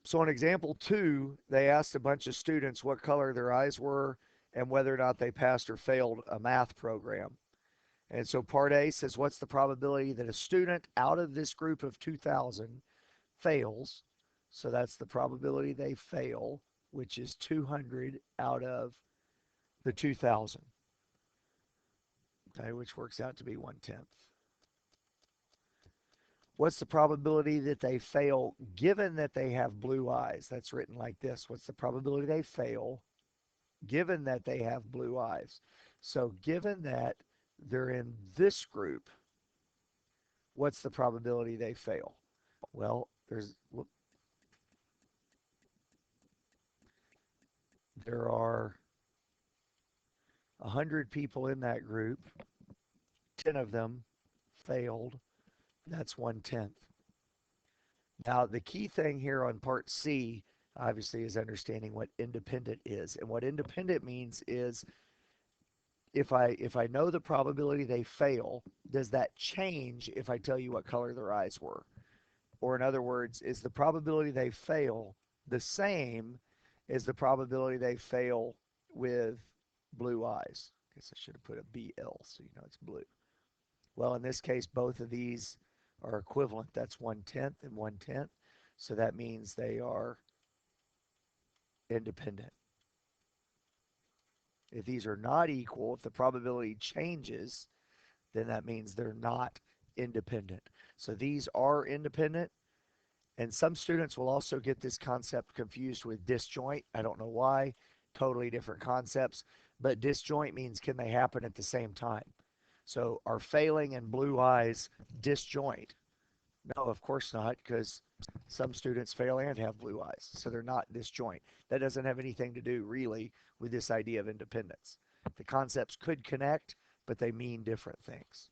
So in example 2, they asked a bunch of students what color their eyes were and whether or not they passed or failed a math program. And so part A says, what's the probability that a student out of this group of 2,000 fails? So that's the probability they fail, which is 200 out of the 2,000, okay, which works out to be 1/10. What's the probability that they fail given that they have blue eyes? That's written like this. What's the probability they fail given that they have blue eyes? So given that they're in this group, what's the probability they fail? Well, there are 100 people in that group. 10 of them failed. That's 1/10. Now, the key thing here on part C, obviously, is understanding what independent is. And what independent means is if I know the probability they fail, does that change if I tell you what color their eyes were? Or in other words, is the probability they fail the same as the probability they fail with blue eyes? I guess I should have put a BL so you know it's blue. Well, in this case, both of these are equivalent. That's 1/10 and 1/10. So that means they are independent. If these are not equal, if the probability changes, then that means they're not independent. So these are independent. And some students will also get this concept confused with disjoint. I don't know why. Totally different concepts. But disjoint means can they happen at the same time? So are failing and blue eyes disjoint? No, of course not, because some students fail and have blue eyes. So they're not disjoint. That doesn't have anything to do really with this idea of independence. The concepts could connect, but they mean different things.